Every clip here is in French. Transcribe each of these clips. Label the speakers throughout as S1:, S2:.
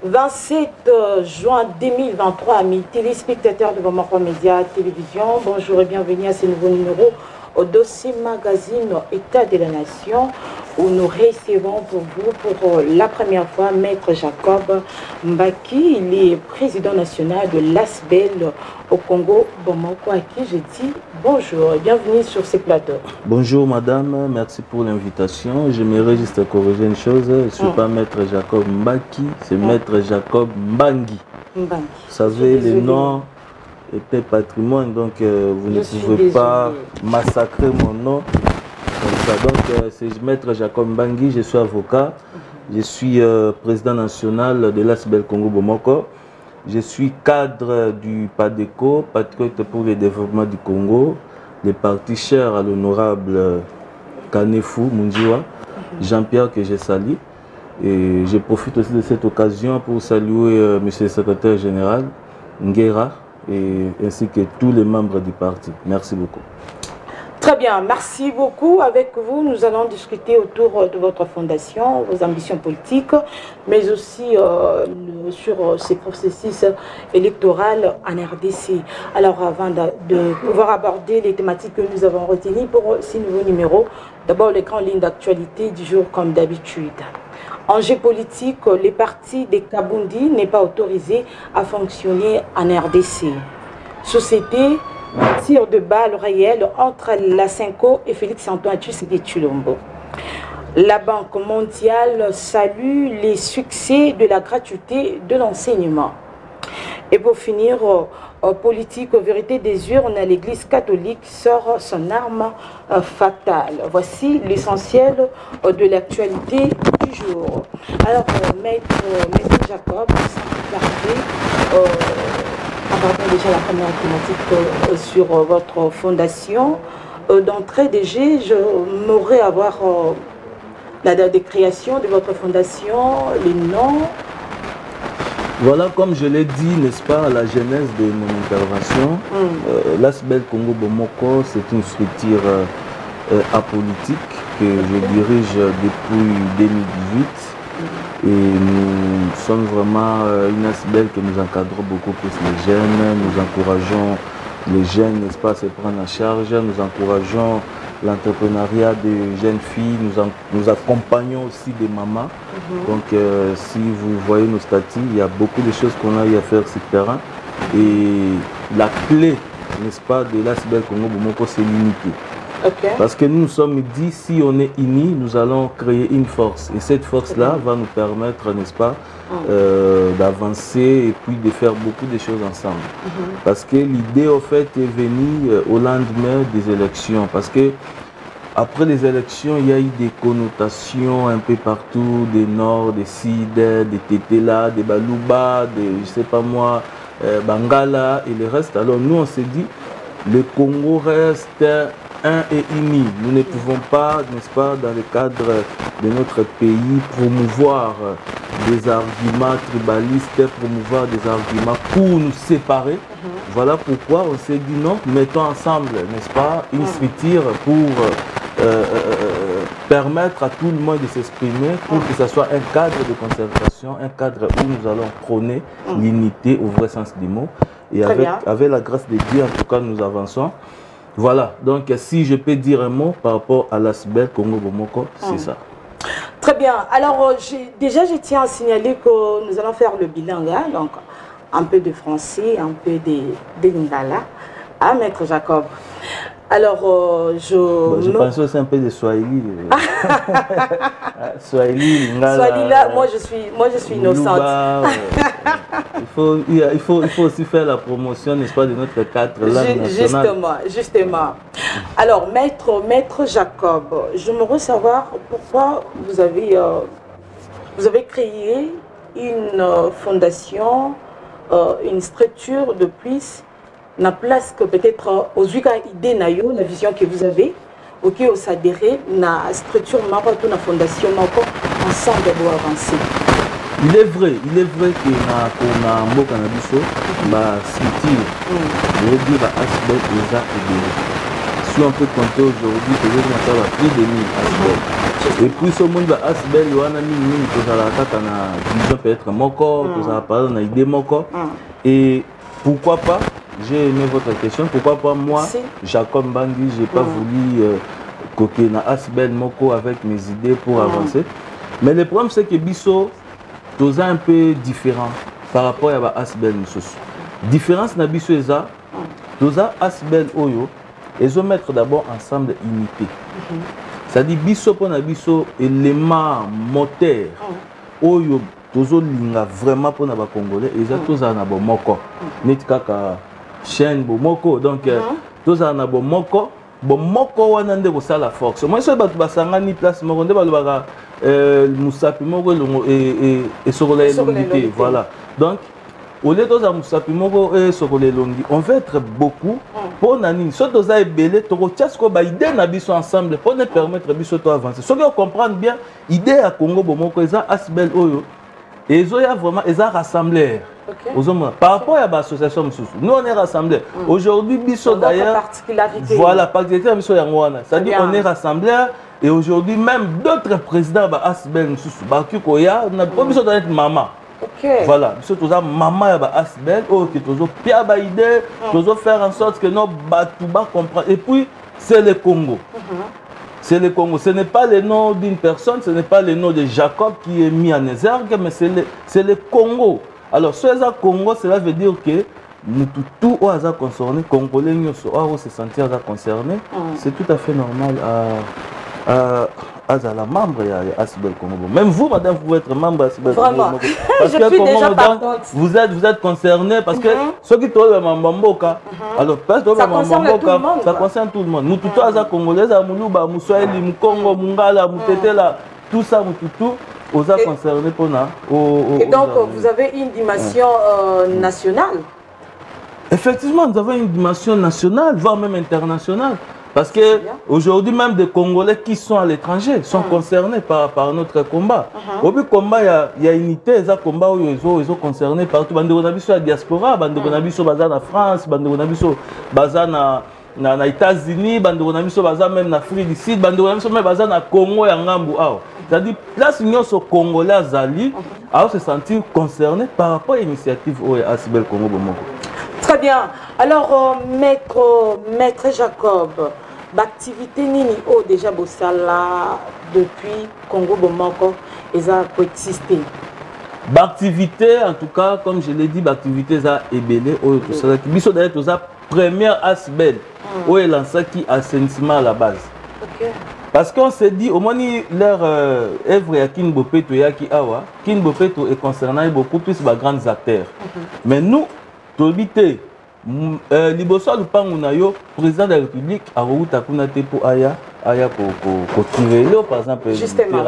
S1: 27 juin 2023, amis téléspectateurs de Bamako Média Télévision, bonjour et bienvenue à ce nouveau numéro au dossier magazine État de la Nation où nous recevons pour vous pour la première fois Maître Jacob Mbaki. Il est président national de l'ASBEL au Congo Bamako, à qui je dis bonjour et bienvenue sur ce plateau. Bonjour madame, merci pour l'invitation. J'aimerais juste corriger une chose, je ne suis pas Maître Jacob Mbaki, c'est Maître Jacob Mbangi. Vous savez, les noms était patrimoine, donc vous ne pouvez pas massacrer mon nom comme ça. Donc c'est Maître Jacob Mbangi, je suis avocat, je suis président national de l'ASBEL Congo Bamako, je suis cadre du PADECO, Patriote pour le développement du Congo, le parti cher à l'honorable Kanefou Mundiwa, Jean-Pierre que j'ai sali. Et je profite aussi de cette occasion pour saluer monsieur le secrétaire général Nguera, ainsi que tous les membres du parti. Merci beaucoup. Très bien, merci beaucoup. Avec vous, nous allons discuter autour de votre fondation, vos ambitions politiques, mais aussi sur ces processus électoraux en RDC. Alors, avant de pouvoir aborder les thématiques que nous avons retenues pour ces nouveaux numéros, d'abord les grandes lignes d'actualité du jour comme d'habitude. Enjeu politique, les partis des Kabundi n'est pas autorisé à fonctionner en RDC. Société, tir de balles réelles entre la Cinco et Félix-Antoine Tshisekedi Tshilombo. La Banque mondiale salue les succès de la gratuité de l'enseignement. Et pour finir, politique, vérité des urnes, l'Église catholique sort son arme fatale. Voici l'essentiel de l'actualité du jour. Alors, Maître Jacob, sans plus tarder, abordons déjà la première thématique sur votre fondation. D'entrée déjà, je m'aurais avoir la date de création de votre fondation, les noms. Voilà, comme je l'ai dit, n'est-ce pas, la genèse de mon intervention, l'ASBEL Congo Bamako, c'est une structure apolitique que je dirige depuis 2018 et nous sommes vraiment une ASBEL que nous encadrons beaucoup plus les jeunes, nous encourageons les jeunes, n'est-ce pas, à se prendre en charge, nous encourageons l'entrepreneuriat des jeunes filles, nous accompagnons aussi des mamans. Donc si vous voyez nos statuts, il y a beaucoup de choses qu'on a eu à faire sur le terrain. Et la clé, n'est-ce pas, de l'ASBEL Congo Bamako, c'est l'unité. Parce que nous nous sommes dit, si on est unis, nous allons créer une force. Et cette force-là va nous permettre, n'est-ce pas, d'avancer et puis de faire beaucoup de choses ensemble. Parce que l'idée, au fait, est venue au lendemain des élections. Parce que après les élections, il y a eu des connotations un peu partout, des Nord, des Sud, des Tétéla, des Balouba, des, je sais pas moi, Bangala et le reste. Alors nous, on s'est dit, le Congo reste un et uni. Nous ne pouvons pas, n'est-ce pas, dans le cadre de notre pays, promouvoir des arguments tribalistes, promouvoir des arguments pour nous séparer. Voilà pourquoi on s'est dit non, mettons ensemble, n'est-ce pas, une structure pour permettre à tout le monde de s'exprimer, pour que ce soit un cadre de concertation, un cadre où nous allons prôner l'unité au vrai sens du mot. Et avec la grâce de Dieu, en tout cas, nous avançons. Voilà, donc si je peux dire un mot par rapport à l'ASBEL Congo Bamako, c'est ça. Très bien, alors déjà je tiens à signaler que nous allons faire le bilan, hein, donc un peu de français, un peu de lingala, à Maître Jacob. Alors je pense aussi un peu de Swahili. Swahili, lingala. Swahili là, moi je suis innocente. Il faut aussi faire la promotion, n'est-ce pas, de notre cadre langue nationale. Justement. Alors, Maître Jacob, je voudrais savoir pourquoi vous avez créé une fondation, une structure de plus, la place que peut-être aux idées nayo, la vision que vous avez, ok, au s'adhérer, la structure marocaine, la fondation marocaine, ensemble pour avancer. Il est vrai que na mot cannabis, ma structure, je veux dire la ASBEL déjà est
S2: si on peut compter aujourd'hui, peut-être qu'on a plus de 1000 Asbel. Et puis ce monde Asbel, il y a une vision peut-être moko, vous avez parlé d'une idée moko. Et pourquoi pas, j'ai aimé votre question, pourquoi pas moi, Jacob Bangui, je n'ai pas voulu coquer na Asbel moko avec mes idées pour avancer. Mais le problème c'est que Bisso, c'est un peu différent par rapport à Asbel Moussous. Différence na Bisso est ça, Toza Asbel Oyo, ils vont mettre d'abord ensemble unité. C'est-à-dire Bisso pour na Bisso élément moteur Oyo Tozo linga vraiment pour na ba Congolais et ça Toza na bo moko. Net kaka chaîne bo moko donc Toza na bo moko. Bon moko wana nde ko sala force. Moi so ba basanga ni place moko nde ba lobaka musapi moko et sokola elongité voilà. Donc au lieu de musapi moko et sokola elongi, on va être beaucoup pour nani. So toza ebele toko tiasko ba idée na biso ensemble pour ne permettre biso to avancer. So que comprendre bien idée à Congo bo moko eza Asbel Oyo et zo ya vraiment eza rassembleur. Par rapport à l'association, nous on est rassemblés. Aujourd'hui, Bisso d'ailleurs, voilà, particularité Bisso Yangwana. C'est-à-dire qu'on est rassemblés et aujourd'hui même d'autres présidents Asbel Bakukoya, on n'a pas besoin d'être maman. Voilà, Bisso toza maman ya Asbel, qui tozo pia ba idée, tozo faire en sorte que nos Batouba comprennent. Et puis c'est le Congo. C'est le Congo. Ce n'est pas le nom d'une personne, ce n'est pas le nom de Jacob qui est mis en exergue, mais c'est le Congo. Alors, ce Congo, cela veut dire que nous tout les concernés, Congolais, nous se sentir concernés. C'est tout à fait normal à la membre de Asbel Congo. Même vous, madame, vous pouvez être membre d'Asbel Congo.
S1: Vraiment.
S2: Parce
S1: Je
S2: que
S1: suis déjà partante.
S2: Vous êtes concernés parce que ceux qui tombent dans Mamboka, alors
S1: ça concerne tout le monde.
S2: Ça concerne tout le monde. Nous, tout les Congolais, Moulouba, Moussoeli, Mkongo, Mungala, Moutetela, tout ça, tout. Aux concernés pour
S1: et donc, vous avez une dimension nationale?
S2: Effectivement, nous avons une dimension nationale, voire même internationale. Parce qu'aujourd'hui, même des Congolais qui sont à l'étranger sont concernés par notre combat. Au bout du combat, il y a unité, il y a combat où ils sont concernés partout. Bande de la diaspora, bande de la France, bande de les États-Unis, bande de même en Afrique du Sud, bande de même en Congo et en Ngambu. C'est-à-dire, là, si nous sommes Congolais à Zali, alors se sentir concernés par rapport à l'initiative Asbel Congo Bomoko.
S1: Très bien. Alors, maître Jacob, l'activité Nini O déjà Bossala depuis Congo Bomoko, ils ont coexisté.
S2: L'activité, en tout cas, comme je l'ai dit, l'activité a ébélé. Biso d'ailleurs, c'est la première Asbel où est lancé qui assainissement à la base. Parce qu'on s'est dit, au moins, leur œuvre à Kinbopeto et Awa, Kinbopeto est concerné beaucoup plus par grands acteurs. Mais nous, Tobité, Liboso Lupangunayo, président de la République, a reçu pour Aya pour tirer par exemple,
S1: justement.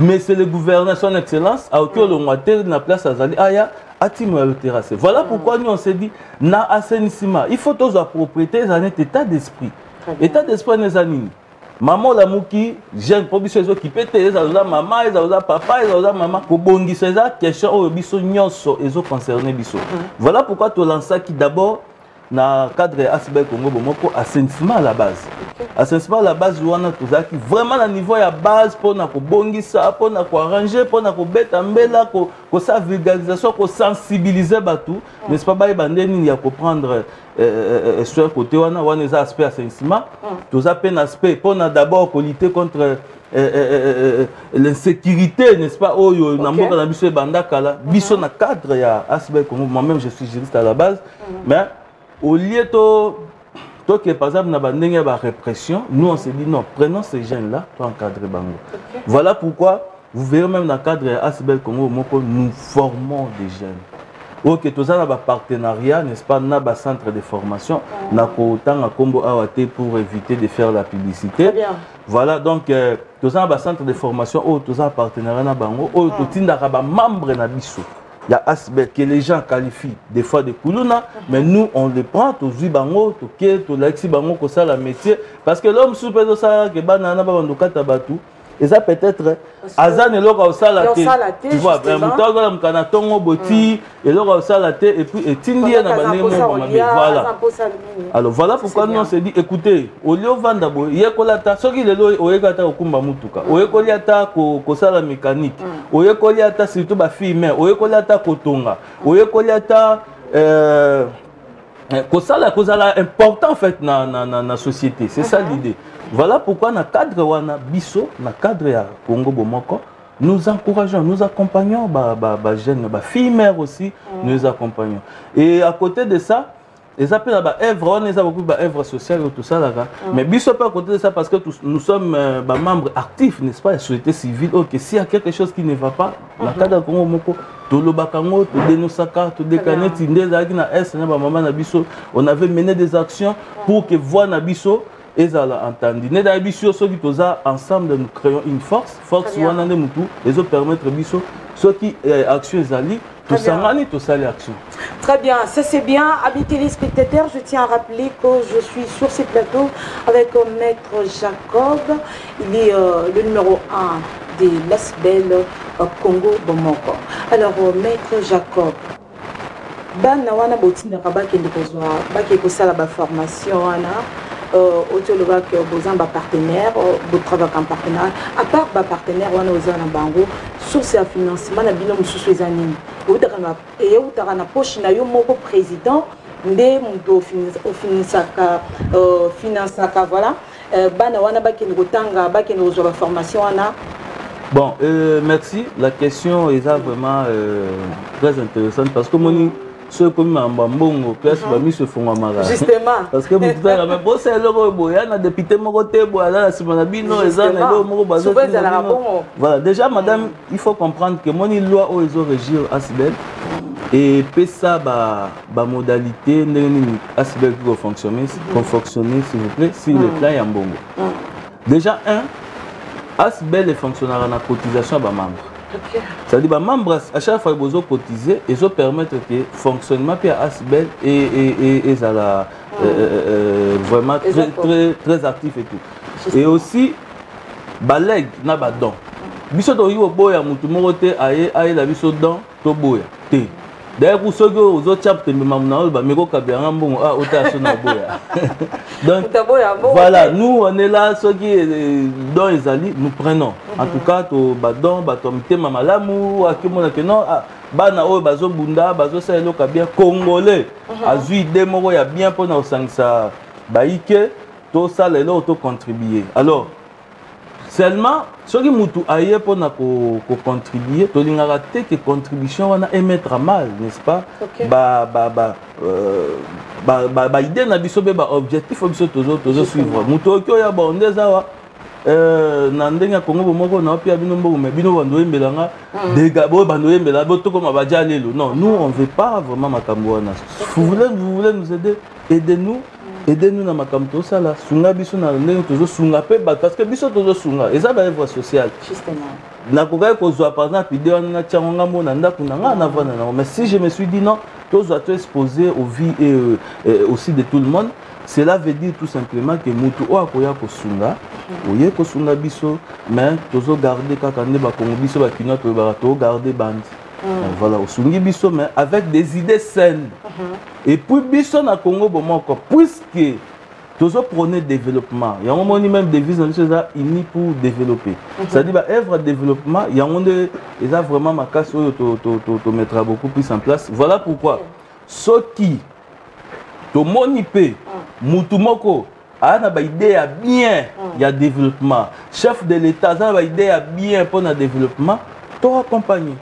S2: Mais c'est le gouverneur, son excellence, a autour le moitié de la place à Zali Aya, a timé le terrassé. Voilà pourquoi nous on s'est dit, na assainissement, il faut tous approprier un état d'esprit. État d'esprit n'est pas maman la mouki, jeune probiso qui pète, ils ont maman, ils ont papa, ils ont maman. Pour bongi c'est ça question au biso nyonso, ils ont concerné biso. Voilà pourquoi tu lances ça qui d'abord dans cadre Asbel Congo Bomoko assainissement à la base. Assainissement à la base on a tout ça qui vraiment à niveau à base pour na ko bongi ça, pour na ko arranger, pour na ko beta mbela ko sa vulgarisation, ko sensibiliser batou, n'est-ce pas ba bandeni ya comprendre sur côté on a des aspects assainissement, tout ça peine aspect pour na d'abord pour lutter contre l'insécurité, n'est-ce pas? Oh yo na mboka na biso bandaka la, biso na cadre ya Asbel Congo, moi-même je suis juriste à la base, mais au lieu de par exemple, la répression, nous on s'est dit non, prenons ces jeunes-là pour encadrer Bango. Voilà pourquoi vous verrez même dans le cadre de Asbel Congo, nous formons des jeunes. Ok, tout ça, on a un partenariat, n'est-ce pas, on a un centre de formation, on a un combo AWT pour éviter de faire la publicité. Voilà, donc, tout ça, on a un centre de formation, tout ça, un partenariat, Bango, tout ça, on a un membre de Bissou. Il y a Asbel que les gens qualifient des fois de Koulouna, mais nous on les prend, tous les bango, tous les bango, comme ça la métier. Parce que l'homme soupe de ça, que banana, bandoka tabatu, et ça peut-être Azan et l'autre au salaté tu vois ben muto dans le canatongo boti et l'autre au salaté et puis et tindi na bandé voilà alors voilà pourquoi nous on s'est dit écoutez au lieu vanda bo yekolata soki lelo oyekata okumba mutuka oyekoliata ko sala mécanique oyekoliata surtout ba fille mère oyekoliata kotonga oyekoliata kosala important en fait na société c'est ça l'idée. Voilà pourquoi dans le cadre wana biso na cadre ya Congo Bomoko nous encourageons, nous accompagnons jeunes, filles mères aussi, nous les accompagnons. Et à côté de ça, les appels à œuvre, on a beaucoup d'œuvres sociales et tout ça là. Mais biso pas à côté de ça parce que nous sommes membres actifs, n'est-ce pas, la société civile. Ok, s'il y a quelque chose qui ne va pas, dans le cadre de Congo Bomoko, tout le bakango, tout le nosaka, tout le canettes, on avait mené des actions pour que voix nabiso et ça l'a entendu. Nous avons ensemble nous créons une force et ça permettre biso ceux qui action zali tout ça action.
S1: Très bien, ça c'est bien. Amis téléspectateurs, je tiens à rappeler que je suis sur ce plateau avec Maître Jacob. Il est le numéro 1 de l'ASBEL Congo Bomoko. Alors Maître Jacob, bana wana botinda kabakende kozwa bakeko sala ba formation wana autologa que vous avez un partenaire, vous travaillez en partenaire. À part un partenaire, on a un bango, source de financement, on a bien sous les années. Vous avez un poche, na yo moko président, ndé muto financaka voilà. Bana wana ba ken gotanga, ba ken ozo la formation wana.
S2: Bon, merci. La question est vraiment très intéressante parce que mon ceux qui ont mbongo classe va mis se font amara
S1: justement
S2: parce que vous avez même bossé le boya na député mokoté boya la simana bino ezana lo moko bazo voilà déjà madame il faut comprendre que mon loi au réseau régir ASBEL et pesa ba modalité ndeni ASBEL pour fonctionner s'il vous plaît sur le plan yambongo déjà ASBEL fonctionnera na cotisation ba membres. C'est-à-dire que les membres, à chaque fois qu'ils cotisent, ils permettent que le fonctionnement de ASBEL est vraiment très actif et tout. Et aussi, les don. Si vous avez un boya, vous avez un don, vous avez un d'ailleurs, pour ceux qui ont donc, voilà, nous on est là, ceux qui dont ils allaient, nous prenons. En tout cas, tu badon, batomité, mamalamu, akimona que non, bana o bazo bunda, bazo ça elo bien congolais. Azui demo ya bien pour nous sangsa baïke, tout ça les autres contribuer. Alors seulement ceux qui mutu ailleurs pour nous contribuer, tu n'as raté que contribution on a émettre à mal, n'est-ce pas? Idée na biso be ba objectif biso toujours suivre. Mutu okyo ya bonde zawa na ndenga Congo Bomoko na pia bino mbo me bino bando embelanga dega bo bando embela bo to comme badia lelo. Non, nous on veut pas vraiment makambo wana. Vous voulez nous aider, aidez-nous dans makamto ça là sunga biso na ndenge tozo sunga pe parce que biso tozo sunga et ça va être social
S1: justement
S2: na koka ko zo par exemple idée na tchanga mona ndako na nga na vana mais si je me suis dit non tozo être exposé aux vies et aussi de tout le monde cela veut dire tout simplement que mutu o akoya ko sunga oye ko sunga biso mais tozo garder kaka ne ba kongo biso ba kino to ba to garder bande. Voilà, au Sungi Bisso, mais avec des idées saines. Et puis Bisso na Congo Bomoko, puisque tous prenez développement. Il y a un moment même des vies dans les unis pour développer. C'est-à-dire œuvre de développement, il y a un moment ils ont vraiment ma casse tu mettras beaucoup plus en place. Voilà pourquoi ceux qui te monipé, mutumoko, a une idée à bien, il y a développement. Chef de l'État, a une idée à bien pour le développement, tu accompagnes.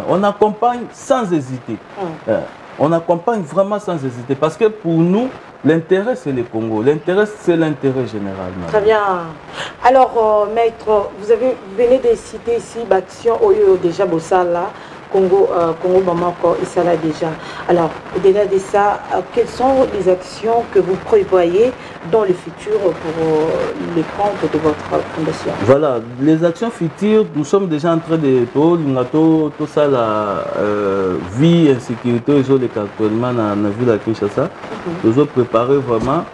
S2: On accompagne sans hésiter. On accompagne vraiment sans hésiter. Parce que pour nous, l'intérêt c'est le Congo. L'intérêt c'est l'intérêt général.
S1: Très bien. Alors, maître, vous venez de citer ici l'action Oyo déjà Bossala, Congo Bomoko et ça là déjà. Alors, au-delà de ça, quelles sont les actions que vous prévoyez dans le futur pour les comptes de votre fondation?
S2: Voilà, les actions futures, nous sommes déjà en train de tout ça, la vie et sécurité, actuellement dans la ville de Kinshasa. Nous avons préparé vraiment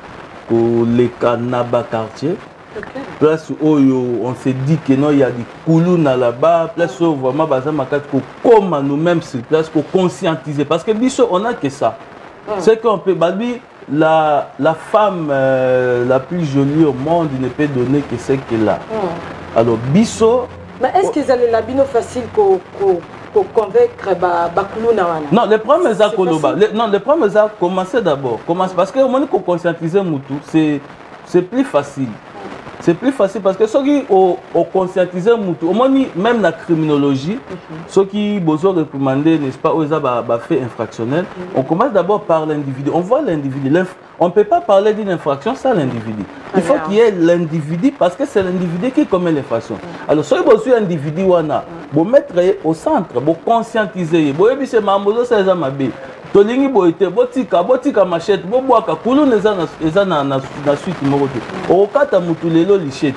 S2: pour les Kanaba quartier. place où on s'est dit que non, il y a des koulouna là-bas, place où vraiment comme nous-mêmes sur place pour conscientiser. Parce que biso, on a que ça. C'est qu'on peut, la femme la plus jolie au monde ne peut donner que ce qu'elle a. Alors biso.
S1: Mais est-ce que c'est la bino facile pour convaincre Bakoulouna?
S2: Non, le problème est à Koloba. Non, le problème est à commencer d'abord. Parce que au moment où conscientiser Moutou, c'est plus facile. C'est plus facile parce que ceux qui ont conscientisé Moutou, au moins même la criminologie, ceux qui ont recommandé, n'est-ce pas, aux faits infractionnels, on commence d'abord par l'individu. On voit l'individu. On ne peut pas parler d'une infraction sans l'individu. Il faut qu'il y ait l'individu parce que c'est l'individu qui commet l'infraction. Alors, ceux qui ont un individu, vous mettre au centre, vous conscientiser. Vous avez c'est Mambozo, c'est Zamabe. Tolingi boite, botika machette, boboaka, kuluna eza na suite morote. Okata mutu lelo lichette.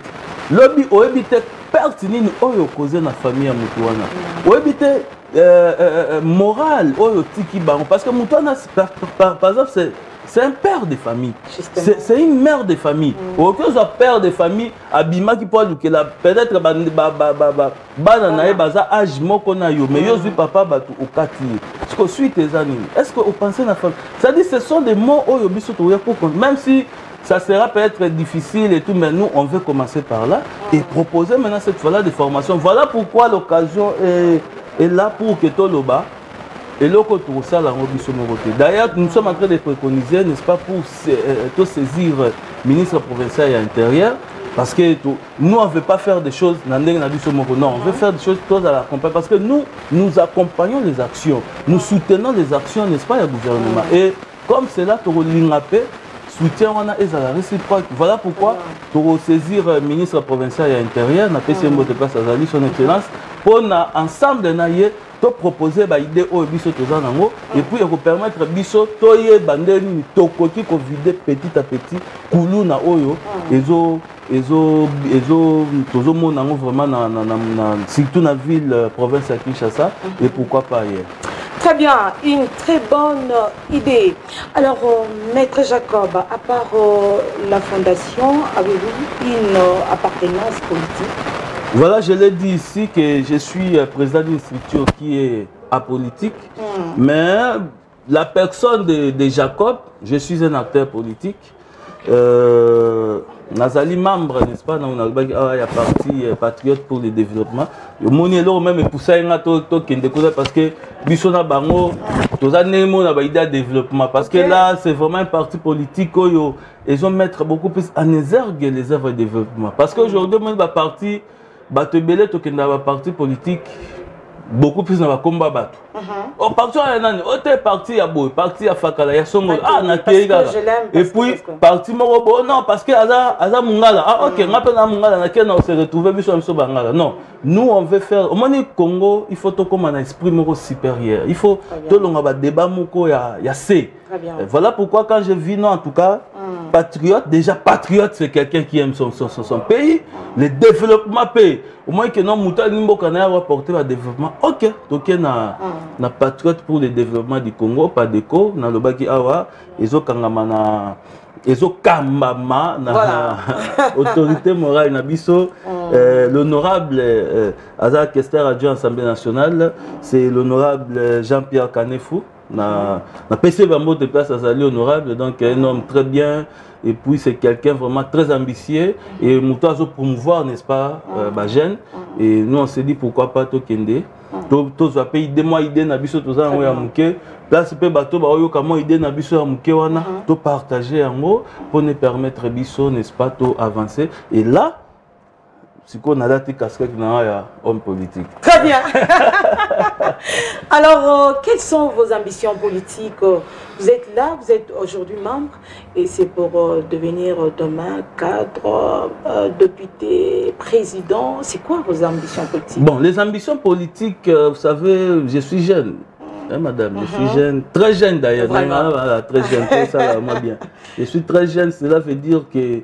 S2: Lobi oebite perte nini oyo causer na famille ya mutu wana. Oebite morale oyo tiki bango parce que mutu wana par exemple c'est un père de famille. C'est une mère de famille. Aucun père de famille abima qui peut peut-être âge moko na yo mais yo zui papa batu okati. Est-ce que suite tes années? Est-ce que vous pensez la femme? C'est-à-dire ce sont des mots au yobiso pour même si ça sera peut-être difficile et tout, mais nous on veut commencer par là et proposer maintenant cette fois-là des formations. Voilà pourquoi l'occasion est là pour que Toloba et l'autre ça la d'ailleurs, nous sommes en train de préconiser, n'est-ce pas, pour saisir le ministre provincial et intérieur, parce que nous, on ne veut pas faire des choses, non, on veut faire des choses à la campagne, parce que nous accompagnons les actions, nous soutenons les actions, n'est-ce pas, du gouvernement. Et comme c'est là, soutien on a la réciproque. Voilà pourquoi pour saisir le ministre provincial et intérieur, on a fait de place à Zali, son excellence, pour ensemble de naïe to proposer ba idée au biso toza nango et puis pour permettre biso toye bandeni tokoki ko vider petit à petit kuluna oyo ezo tozo mona nango vraiment na surtout na ville province à Kinshasa et pourquoi pas ailleurs.
S1: Très bien, une très bonne idée. Alors, Maître Jacob, à part la fondation, avez-vous une appartenance politique?
S2: Voilà, je l'ai dit ici que je suis président d'une structure qui est apolitique, mais la personne de Jacob, je suis un acteur politique. Nazali membre, n'est-ce pas, dans il y a parti patriote pour le développement. Mon élo même pour ça parce que Bissona Bango, tous années mon idée de développement parce que là c'est vraiment un parti politique où ils ont mettre beaucoup plus en exergue les œuvres de développement parce qu'aujourd'hui même le parti Batebele tokenda parti politique beaucoup plus dans le combat bateau. Au parti au parti à boy, parti à Fakala, ya songo na Keiga. Et puis parti morobo non parce que aza mungala ok ngape na mungala na kena on se retrouver biso biso bangala. Non, nous on veut faire au moins Congo, il faut to comme un esprit moro supérieur. Il faut to longa ba débat moko ya C. Voilà pourquoi quand je vis non en tout cas patriote, déjà patriote c'est quelqu'un qui aime son pays, le développement pays. Au moins que non moutal nimbo kana va porter le développement. OK, donc na patriote pour le développement du Congo, pas déco, na lobaki awa, ezo kangama na ezo kambama na autorité morale na biso. L'honorable Azar Kester adjoint à l'Assemblée nationale, c'est l'honorable Jean-Pierre Kanefou. Na PC Bambo de place à Zali honorable, donc un homme très bien. Et puis c'est quelqu'un vraiment très ambitieux et Moutou a promouvoir, n'est-ce pas, Bajen. Et nous on s'est dit pourquoi pas Tokende. Tous les pays des mois idée nabiso tous en ouais amuke. Place pe bateau ba oyo comment idée nabiso amuke wana to partager en mot pour nous permettre biso, n'est-ce pas, to avancer. Et là c'est qu'on a daté casquette na homme politique.
S1: Très bien. Alors, quelles sont vos ambitions politiques? Vous êtes là, vous êtes aujourd'hui membre, et c'est pour devenir demain cadre, député, président. C'est quoi vos ambitions politiques?
S2: Bon, les ambitions politiques, vous savez, je suis jeune. Hein, madame, je suis jeune, très jeune d'ailleurs. Voilà, très jeune, ça va moi bien. Je suis très jeune, cela veut dire que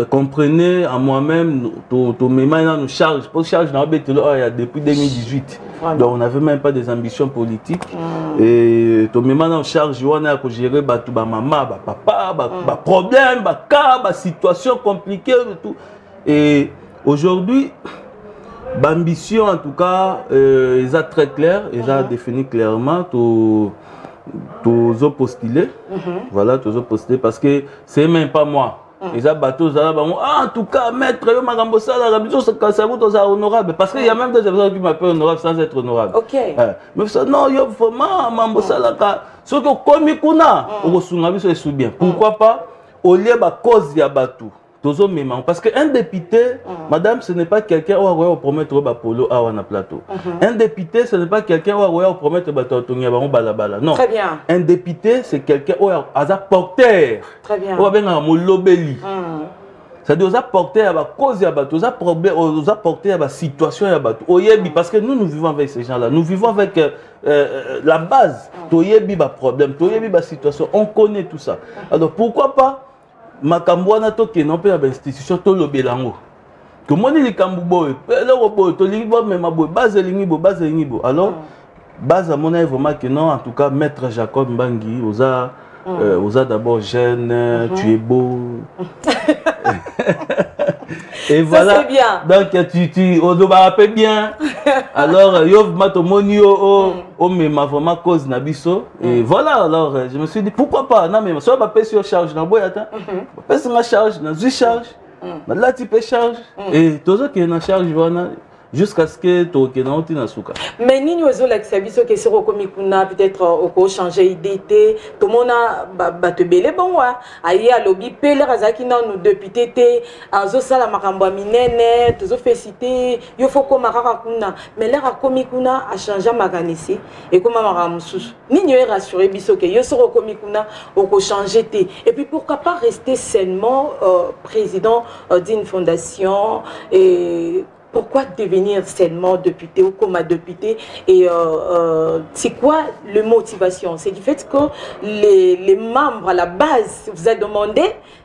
S2: comprenez à moi-même, mes mains nous chargent. Pour charge, depuis 2018. Donc on n'avait même pas des ambitions politiques. Et mes mains nous chargent, on a gérer maman, papa, problème, cas, situation compliquée, tout. Et aujourd'hui, l'ambition en tout cas, ils ont très clair, ils ont défini clairement tous postulés. Voilà, tous postulés parce que c'est même pas moi. Ils ont battu, en tout cas, maître, honorable. Parce qu'il y a même des personnes qui m'appellent honorable sans être honorable.
S1: Ok.
S2: Mais ça, non, il y a vraiment ce que comme il y bien. Pourquoi pas, au lieu de cause de Batou. Parce qu'un député, madame, ce n'est pas quelqu'un qui va promettre un polo à un plateau. Un député, ce n'est pas quelqu'un qui va promettre un balabala. Non.
S1: Très bien.
S2: Un député, c'est quelqu'un qui a porteur.
S1: Très bien.
S2: C'est-à-dire qu'ils ont porté à la cause, ils ont porté à la situation. Parce que nous vivons avec ces gens-là. Nous vivons avec la base. Il y a problème, il y a situation. On connaît tout ça. Alors pourquoi pas Makambouana toke non pas l'institution to lobelango. Que moi ni likambu boy, là boy to lingi mais ma boy base lingi bo. Alors base à mon avis vraiment que non en tout cas maître Jacob Mbangi osa d'abord jeune, tu es beau. Et voilà.
S1: Ça, bien.
S2: Donc tu on doit rappeler bien. Alors yov matomoni o me ma vraiment cause nabiso et voilà alors je me suis dit pourquoi pas non mais soit pas sur charge na boy attends. Pas sur ma charge, na charge. Na là tu peux charge et toujours qui est na charge voilà jusqu'à ce que tu aies na suka.
S1: Mais ni nous l'exabiso que sur komikuna peut-être au changer d'idée tout le monde a te belé bon wa ayi à lobby pele razaki na nous député té azo sala makambo minene toujours féliciter yo faut ko makaka kuna mais l'air komikuna a changé maganisi et comme makambo sous ni nous rassurer biso que yo sur komikuna au changer té et puis pourquoi pas rester seulement président d'une fondation et pourquoi devenir seulement député ou comme député et c'est quoi la motivation? C'est du fait que les membres à la base vous a demandé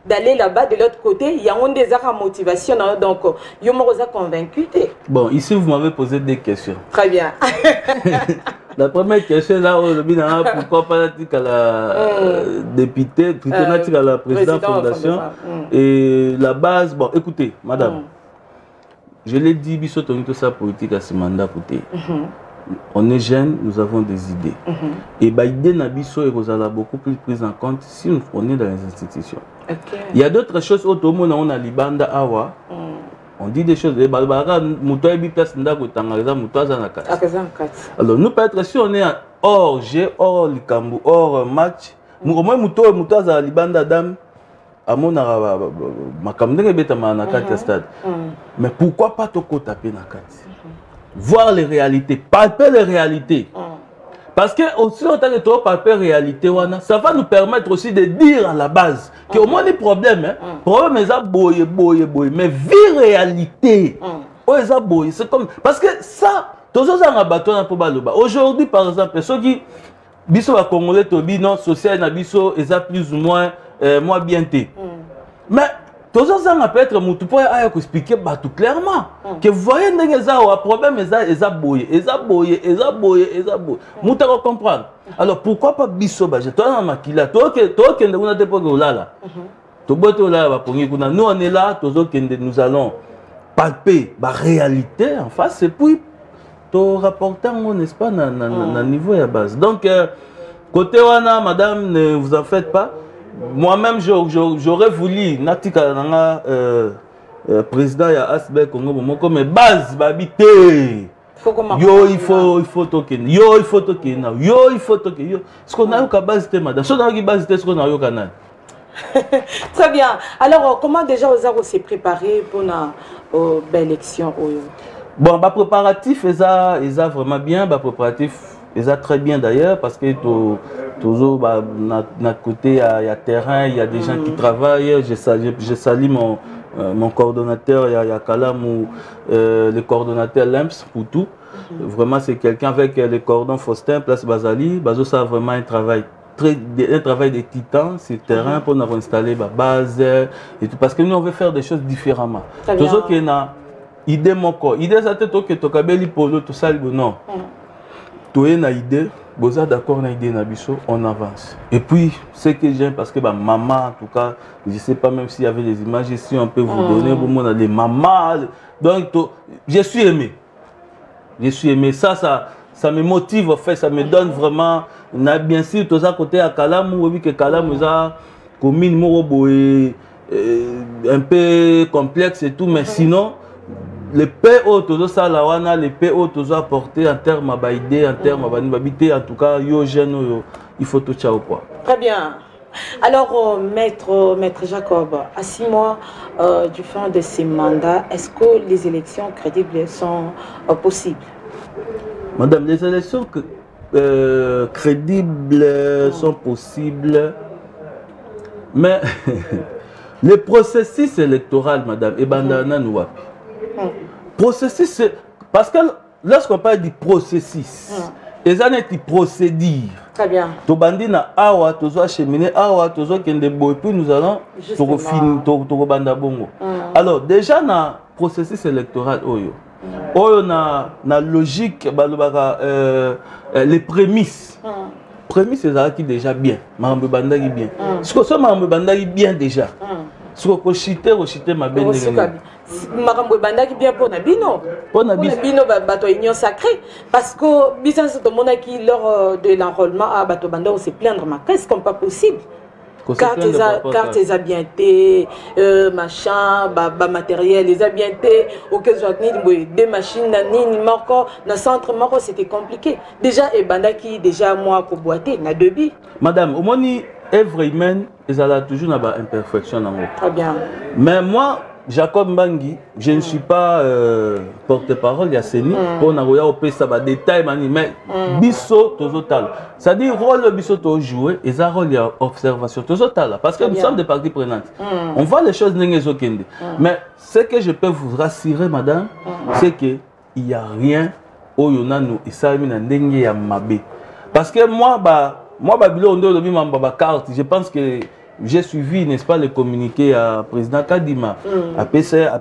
S1: d'aller là-bas de l'autre côté, il y a une des motivation donc je me convaincu.
S2: Bon, ici vous m'avez posé des questions.
S1: Très bien.
S2: La première question là, pourquoi pas la députée, plutôt à la présidente de la fondation et la base. Bon, écoutez, madame. Je l'ai dit, tout ça politique à ce mandat côté. On est jeunes, nous avons des idées. Et l'idée Nabiso est beaucoup plus prise en compte si nous prenons dans les institutions. Il y a d'autres choses au monde on a Libanda Awa. On dit des choses. Alors nous peut-être si on est hors jeu, hors Likambu, hors match, au moins Moutoza Libanda Dame. Mais pourquoi pas toko taper na kati? Voir les réalités, palper les réalités. Parce que aussi longtemps que tu palper les réalités, ça va nous permettre aussi de dire à la base que au moins les problèmes, problème est boye, mais vie réalité, c'est comme parce que ça, toujours ça bâton pour baloba. Aujourd'hui par exemple, ceux qui biso va congolais tobi non social na biso est plus ou moins moi bien té. Mais tous ça peut être mutu pour expliquer tout clairement que vous voyez un problème boye mutu comprendre. Alors pourquoi pas biso ba toi na makila toi que nous n'avons pas là nous on est là nous allons palper la réalité en face et puis to rapporter n'est-ce pas na niveau à base. Donc côté wana madame ne vous en faites pas. Moi-même, j'aurais voulu, Natika président ya Asbel Congo, mais base, babité. Yo, il faut token. Yo, il faut token. Yo, il faut token. Ce qu'on a eu qu'à base, madame. Ce qu'on a eu base, ce qu'on a eu canal.
S1: Très bien. Alors, comment déjà vous s'est préparé pour la élection?
S2: Bon, bah préparatif, ils ont vraiment bien, bah préparatif. Ils ont très bien d'ailleurs parce que toujours notre côté il y a terrain, il y a des gens qui travaillent. Je salue mon coordonnateur, il y a Kalam, le coordonnateur Lemps pour tout. Vraiment c'est quelqu'un avec les cordons Faustin, Place Bazali. Bazo ça a vraiment un travail de titan sur le terrain pour nous installer la base et tout parce que nous on veut faire des choses différemment. Toujours qu'il y a idée mon corps, idée ça tête que tu kabeli polo tout ça non. Tu as une idée, vous êtes d'accord avec l'idée Nabiso, on avance. Et puis, ce que j'aime, parce que maman, en tout cas, je ne sais pas même s'il y avait des images ici, on peut vous donner, vous montrez les mamans. Donc, je suis aimé. Je suis aimé. Ça me motive, en fait, ça me donne vraiment. Bien sûr, tout ça, côté à Kalam, vous voyez que Kalam, vous avez commune, un peu complexe et tout, mais sinon, les PO, tout ça, les PO, tout ça, apporté en termes d'idées, en termes d'habiter, en tout cas, il faut tout ça au poids.
S1: Très bien. Alors, maître Jacob, à 6 mois du fin de ces mandats, est-ce que les élections crédibles sont possibles?
S2: Madame, les élections crédibles sont possibles, mais le processus électoral, madame, et bandana nous wapi. Processus, parce que lorsqu'on parle du processus, les années qui procédure.
S1: Très bien.
S2: To bandina awa, to zo acheminer awa, to zo kende boy, puis nous allons to banda bongo. Alors déjà na processus électoral oyo. Oyo na logique balobaka les prémices. Prémices c'est qui déjà bien. Mambo bandaki bien. Ce que ça mambo bandaki bien déjà. Ce que chiter ma bien.
S1: Makambo bandaki bien pour Nabino. Pour Nabino bato union sacrée parce que business tout le monde qui lors de l'enrôlement à bato banda on se plaindre mais qu'est-ce qu'on pas possible? Carte les bien été machin matériel les bien été auquel des machines ni marco dans centre marco c'était compliqué déjà et bandaki déjà moi pour boiter na debi.
S2: Madame au moni œuvre humaine ils ont toujours une imperfection dans moi.
S1: Très bien.
S2: Mais moi Jacob Mbangi, je ne suis pas porte-parole, il y a Séni, pour avoir des détails, mais biso total. C'est-à-dire, rôle biso to jouer, et ça rôle observation total. Parce que nous sommes des parties prenantes. On voit les choses n'engagent. Mais ce que je peux vous rassurer, madame, c'est qu'il n'y a rien au Yonano et ça n'a mabé. Parce que moi, Babylone, on carte. Je pense que j'ai suivi, n'est-ce pas, le communiqué à président Kadima, à PC, à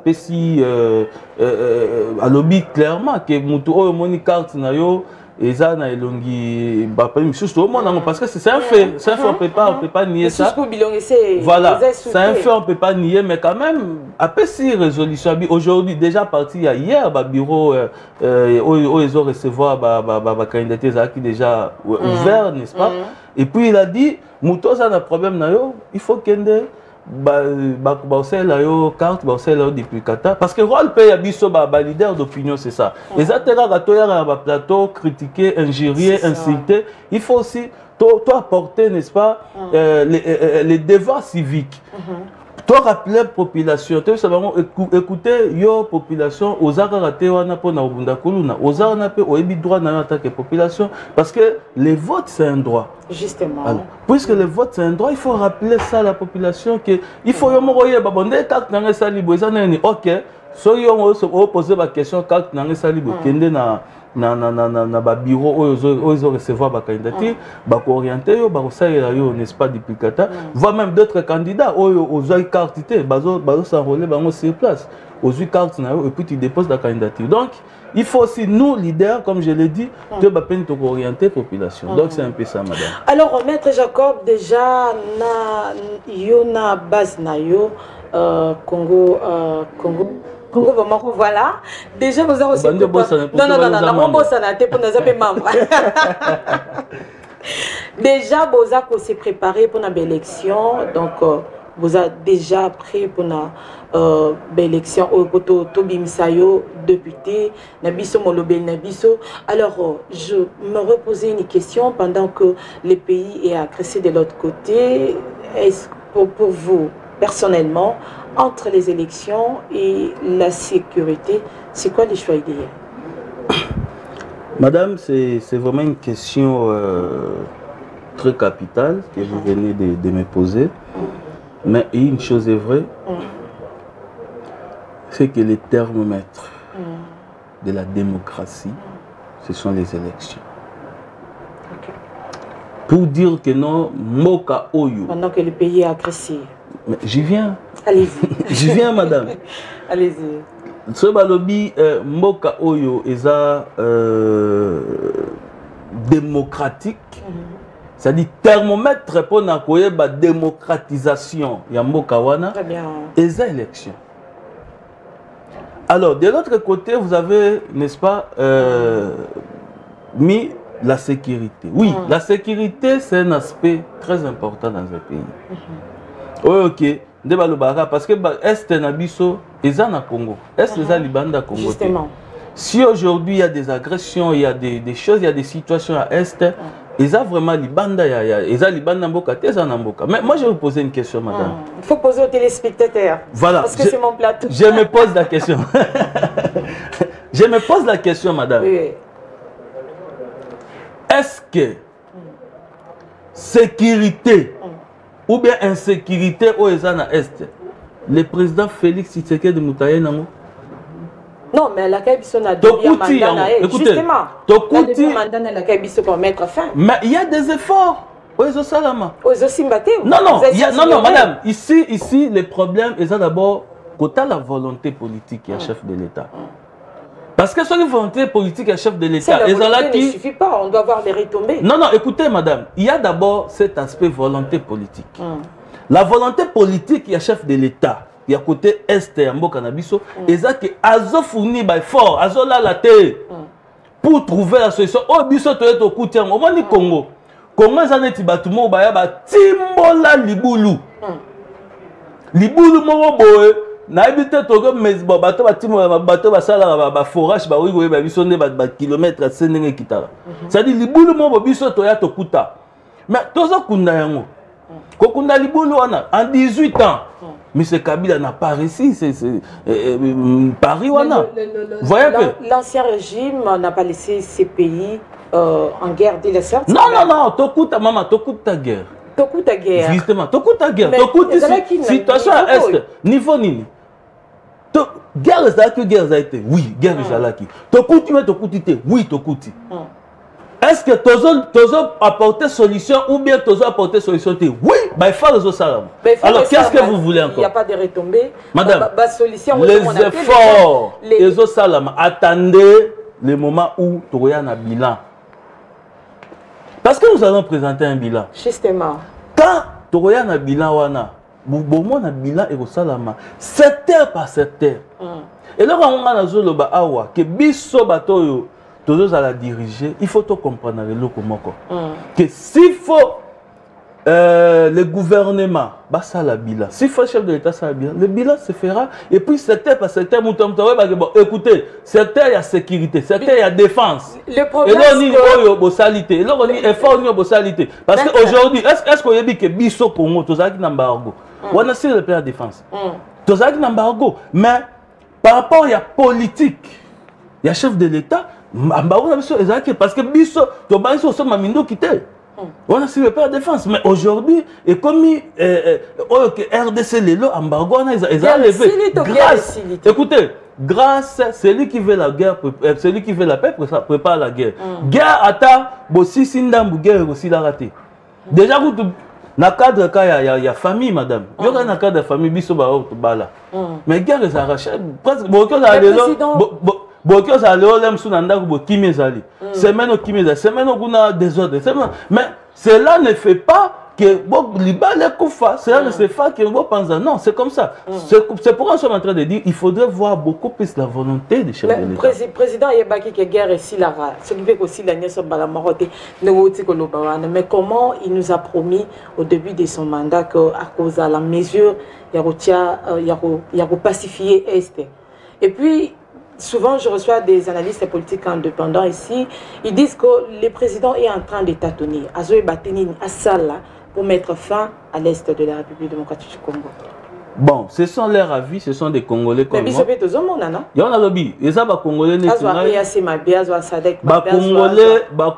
S2: lobby clairement que Moutou moni carte na yo et ça na elongi parce que c'est un fait, on peut pas nier ça. Voilà, c'est un fait, on peut pas nier, mais quand même APC résolution aujourd'hui déjà parti hier bureau ils ont recevoir candidature qui déjà ouvert, n'est-ce pas? Et puis il a dit Mouto ça a un problème na yo, il faut qu'il carte depuis Qatar parce que rôle paye abisso leader d'opinion c'est ça. Les atterreurs plateau critiquer, injurier, insulter, il faut aussi apporter n'est-ce pas les devoirs civiques. Toi rappeler la population, écoutez yo population aux arratés wana pona obunda kuluna aux arnape au ebi droit na attaquer population parce que les votes c'est un droit.
S1: Justement.
S2: Alors, puisque le vote c'est un droit, il faut rappeler ça à la population que il faut yo moye babonde carte na ngesa libo ça nani OK. So yo poser la question carte na ngesa libo kende na bureau ils ont recevoir ba candidature ba orienter yo ba saïra yo n'est-ce pas depuis Qatar voire même d'autres candidats aux carte bazo s'enrôler bango sur place aux carte na yo et puis tu déposes la candidature donc il faut aussi nous leaders comme je l'ai dit que ba peine to orienter population donc c'est un peu ça madame.
S1: Alors maître Jacob déjà na base na yo Congo voilà déjà vous avez aussi non déjà vous avez s'est préparé pour une élection donc vous avez déjà pris pour une élection au Tobimisayo député Nabiso Molobel Nabiso. Alors je me reposais une question pendant que le pays est agressé de l'autre côté. Est-ce pour vous personnellement entre les élections et la sécurité, c'est quoi les choix idéaux?
S2: Madame, c'est vraiment une question très capitale que vous venez de me poser. Mais une chose est vraie, c'est que les thermomètres de la démocratie, ce sont les élections. Okay. Pour dire que non, Moka Oyo.
S1: Pendant que le pays est agressé.
S2: Mais j'y viens.
S1: Allez-y.
S2: J'y viens, madame.
S1: Allez-y.
S2: Ce balobi Moka Oyo, eza démocratique, c'est-à-dire thermomètre pour la démocratisation Yamboka wana et les élections. Alors, de l'autre côté, vous avez, n'est-ce pas, mis la sécurité. Oui, la sécurité, c'est un aspect très important dans un pays. Ok, parce que Est Nabiso, ils sont au Congo. Est les Libanda Congo.
S1: Justement.
S2: Si aujourd'hui il y a des agressions, il y a des choses, il y a des situations à Est, ils ont vraiment Libanda, ils ont Libanda Mboka, mais moi je vais vous poser une question, madame.
S1: Il faut poser aux téléspectateurs.
S2: Voilà.
S1: Parce que c'est mon plateau.
S2: Je me pose la question. Je me pose la question, madame.
S1: Oui.
S2: Est-ce que sécurité ou bien insécurité au Est, le président Félix Tshisekedi Moutaye Nango?
S1: Non, mais la Kabyso n'a pas justement, pour mettre fin.
S2: Mais il y a des efforts. Non, madame. Ici, le problème est d'abord côté la volonté politique et chef de l'État. Parce que sur la volonté politique et chef de l'État,
S1: la volonté ne suffit pas, on doit voir les retombées.
S2: Non, écoutez, madame, il y a d'abord cet aspect volonté politique. La volonté politique et chef de l'État. Il y a côté Est et Mboka Nabiso, et ça qui a fourni by fort, a la terre pour trouver la solution. Oh, biso to eto kuti au moins Congo. Congo ça neti batumo ba ya ba timbola libulu. Libulu mo boye na ebite to go mesbo bato ba timo bato ba sala ba forage ba wigo ba biso ne ba kilomètre senenge kitala. Ça dit libulu mo biso to ya to kuta. Mais tozo kunda yango. Kokunda libulu wana en 18 ans. Mais ce Kabila n'a pas réussi, c'est Paris wana.
S1: L'ancien régime n'a pas laissé ces pays en guerre dès la sortie.
S2: Non, Tokuta maman, Tokuta guerre.
S1: Tokuta guerre.
S2: Justement, Tokuta guerre. Tokuta situation à Est, niveau nini. Guerre ça a été. Oui, guerre Zalaki. Tokuti mais Tokuti oui Tokuti. Est-ce que tu as apporté solution ou bien tu as apporté solution? Oui, il faut les autres. Alors, qu'est-ce que vous voulez encore?
S1: Il n'y a pas de retombées.
S2: Madame,
S1: solution,
S2: les efforts, les autres, attendez le moment où tu as un bilan. Parce que nous allons présenter un bilan.
S1: Justement.
S2: Quand tu as un bilan, un bilan est au salama, secteur par secteur. Et là, on a que biso batoyo tous à la diriger, il faut tout comprendre que s'il faut le gouvernement, ça la bilan. S'il faut le chef de l'État, ça la bilan. Le bilan se fera. Et puis secteur par secteur, écoutez, secteur il y a sécurité, secteur il y a défense.
S1: Le problème
S2: c'est que et là on dit effort ni parce qu'aujourd'hui, est-ce qu'on dit que biso Congo, tous à qui n'embargo. On a si le plan de défense. Tous à qui n'embargo. Mais par rapport à la politique, il y a chef de l'État. Parce que biso, tu vas sur ma mindo quitté. On a suivi pas la défense. Mais aujourd'hui, et comme RDC Lelo, embargo, ils ont levé. Grâce, écoutez, grâce, celui qui veut la guerre, celui qui veut la paix, prépare la guerre. Guerre ata, bossi sindambu guerre aussi la raté. Déjà, dans le cadre, il y a famille, madame. Il y a un cadre de famille, biso bala. Mais guerre, ils arrachent. Presque, Bokyo ça le lem sunanda ko kimi zali. Semaine au kimi zali, semaine au guna désordre. Mais cela ne fait pas que libale kufa, cela ne fait pas que vous pensez non, c'est comme ça. C'est pourquoi nous sommes en train de dire il faudrait voir beaucoup plus la volonté des chefs de l'État.
S1: Le président Yebaki que guerre ici la ce qui fait aussi la nièce bala maroté mais comment il nous a promis au début de son mandat que à cause de la mesure il y a pacifier Est. Et puis souvent, je reçois des analystes politiques indépendants ici. Ils disent que le président est en train de tâtonner à Zoé Bateni, à Sala, pour mettre fin à l'Est de la République démocratique du Congo.
S2: Bon, ce sont leurs avis, ce sont des Congolais comme moi.
S1: Mais il
S2: y a un lobby. Et ça, les Congolais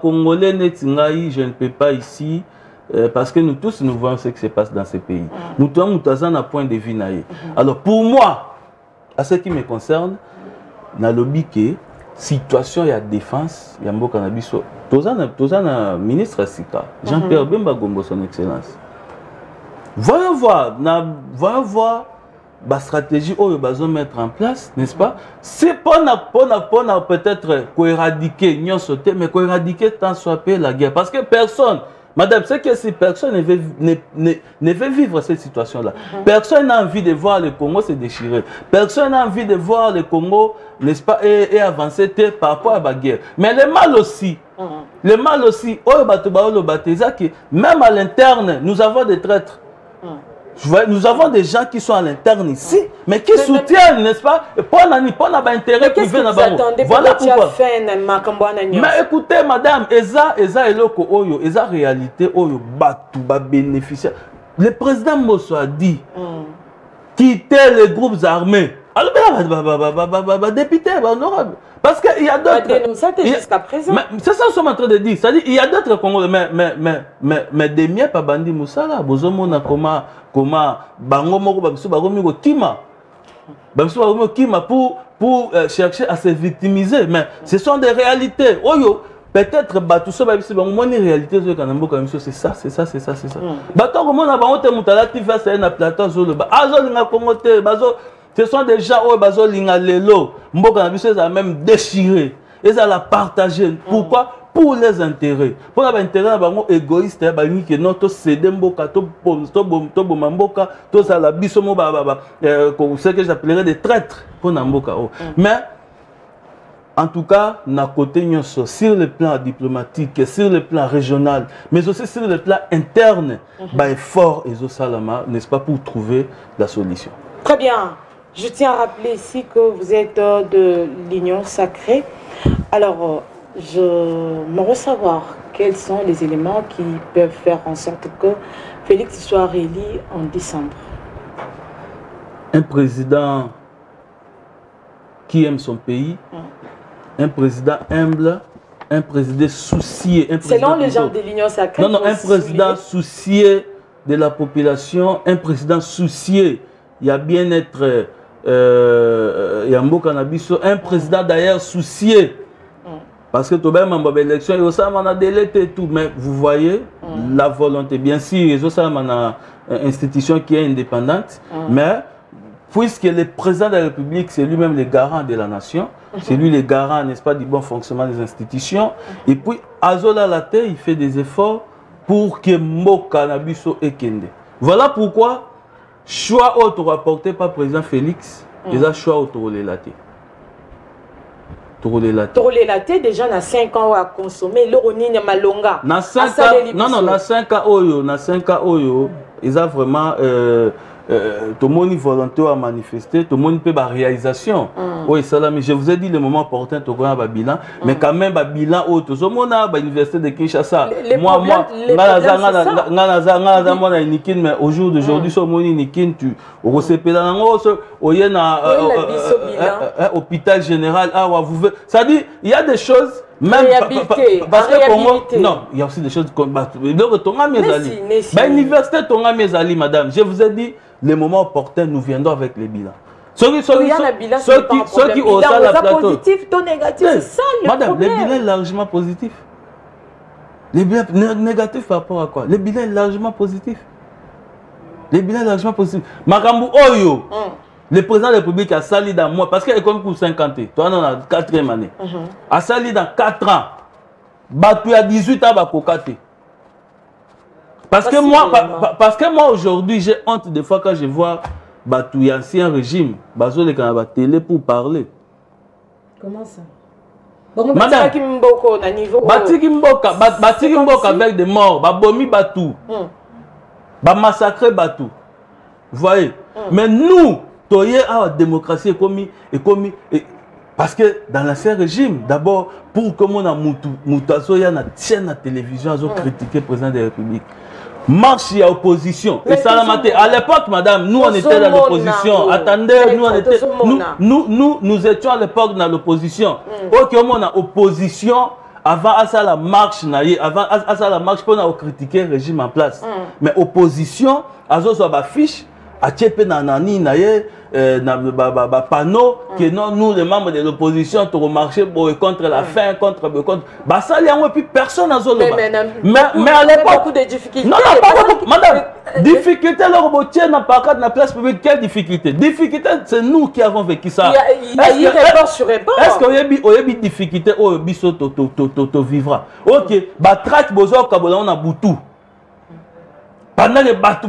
S2: Congolais, je ne peux pas ici. Parce que nous tous, nous voyons ce qui se passe dans ces pays. Nous avons un point de vue. Alors, pour moi, à ce qui me concerne, na lobby que situation ya défense ya mboka na biso tozana ministre Sika Jean-Pierre Bemba Gombo son excellence voyons voir la stratégie qu'ils vont mettre en place, n'est-ce pas? C'est pour peut-être éradiquer, mais éradiquer tant soit peu la guerre. Parce que personne, madame, c'est que si personne ne veut vivre cette situation-là, personne n'a envie de voir le Congo se déchirer, personne n'a envie de voir le Congo, n'est-ce pas, et avancer par rapport à la guerre. Mais le mal aussi, même à l'interne, nous avons des traîtres. Nous avons des gens qui sont à l'interne ici, mais qui soutiennent, n'est-ce pas, pour l'intérêt privé. Voilà pourquoi. Mais écoutez, madame, eza réalité, bénéficiaire. Le président Mosso a dit quitter les groupes armés. Alors, député, honorable. Parce qu'il y a d'autres.
S1: Jusqu'à présent.
S2: C'est ça que nous sommes en train de dire. C'est-à-dire il y a d'autres Congolais. Mais des miens, pas bandi Moussala. Bozomona comment bango moko babiso bagomi kima. Babiso bagomi kima pour chercher à se victimiser. Mais ce sont des réalités. Oyo. Peut-être tout ça, c'est une réalité. C'est ça, c'est ça, c'est ça, c'est ça. Ce sont des gens qui ont même déchiré. Ils ont partagé. Pourquoi? Pour les intérêts. Pour les intérêts égoïstes, ils ont cédé ce que j'appellerais des traîtres. Mais en tout cas, sur le plan diplomatique, sur le plan régional, mais aussi sur le plan interne, fort et n'est-ce pas, pour trouver la solution.
S1: Très bien. Je tiens à rappeler ici que vous êtes de l'Union sacrée. Alors, je me savoir quels sont les éléments qui peuvent faire en sorte que Félix soit réélu en décembre.
S2: Un président qui aime son pays, un président humble, un président soucié.
S1: Selon les gens de l'Union sacrée.
S2: Non, un président soucié de la population, un président soucié. Il y a bien-être, un président d'ailleurs soucié. Parce que tout le monde a élection, il a délété et tout. Mais vous voyez la volonté. Bien sûr, il y a une institution qui est indépendante. Mais puisque le président de la République, c'est lui-même le garant de la nation, c'est lui le garant, n'est-ce pas, du bon fonctionnement des institutions. Et puis, Azola Late, il fait des efforts pour que Mboka Nabiso Ekende. Voilà pourquoi, choix autre rapporté par le président Félix, il a choix autre relaté.
S1: Torolé laté, déjà, na 5 ans à consommer, l'oronine malonga.
S2: Na 5 ans, non, na 5 ans, ils ont vraiment. Tout le monde est volontaire à manifester, tout le monde peut avoir réalisation. Oui, je vous ai dit le moment opportun, tout le monde a bilan, mais quand même, un bilan, tout le monde a l'université de Kinshasa. Moi, mais au jour d'aujourd'hui, ce monde est tu hôpital général. C'est-à-dire, il y a des choses. Même parce que pour moi, non, il y a aussi des choses comme l'université Tonga madame, je vous ai dit, le moment opportun, nous viendrons avec les bilans. Ceux qui ont ça la plateau.
S1: Positif, ton négatif, c'est ça le
S2: madame,
S1: problème.
S2: Le bilan est largement positif. Le bilan négatif par rapport à quoi? Le bilan est largement positif. Le bilan est largement positif. Makambu Oyo. Le président de la République a sali dans moi, parce qu'il est comme pour 50 ans, toi on a 4e année, a sali dans 4 ans, battu à 18 ans, parce que moi aujourd'hui, j'ai honte des fois quand je vois battu ancien régime, bazo les canaux télé pour parler.
S1: Comment ça? Madame,
S2: Batiki Mboka avec des morts, Babomi Batou, Massacré Batou. Vous voyez? Mais nous, la démocratie est commis, parce que dans l'ancien régime, d'abord, pour que mon Moutazo y a une chaîne de télévision, ils ont critiqué le président de la République. Marche et opposition. Et ça, à l'époque, madame, nous on était dans l'opposition. Attendez, nous étions à l'époque dans l'opposition. Ok, on a opposition avant à ça la marche, avant à ça la marche pour critiquer le régime en place. Mais opposition, à ça fiche. Atiepe nanani naye panneau que non nous les membres de l'opposition pour marcher contre la faim contre bah ça et puis personne n'a zolo mais à l'époque
S1: beaucoup de difficultés.
S2: Non pas beaucoup madame difficulté leur botier n'a pas cadre na place publique quelle difficulté c'est nous qui avons vécu ça.
S1: Il y a eu report sur report.
S2: Est-ce que il y a eu difficulté au biso to vivra OK bah traque bozo kabola on a boutou pendant les bateaux,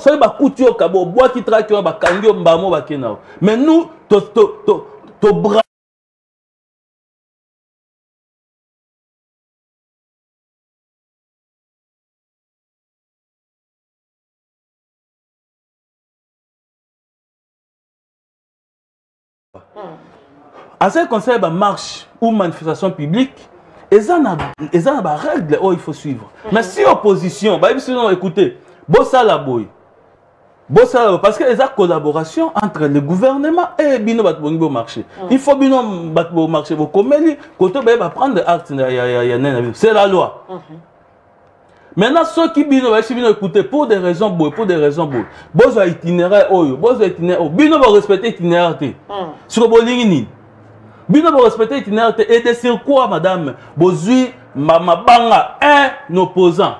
S2: c'est ba coutu au cabo, bois qui traque ba kangio mbamo ba kenao. Mais nous, to bras. À ce conseil ba marche ou manifestation publique. Et ça n'a pas règle il faut suivre. Mais si opposition, bah écoutez, bossa boy. Parce que les collaboration entre le gouvernement et bino batbo marché. Il faut bino batbo marché bo komeli koto ba prendre acte c'est la loi. Maintenant ceux qui bino écoutez pour des raisons boy, bozo itinéraire oyo, bino ba respecter itinéraire té. Sur bolingi bino bo respecter itinéraire et de sur quoi madame bozui mabanga un opposant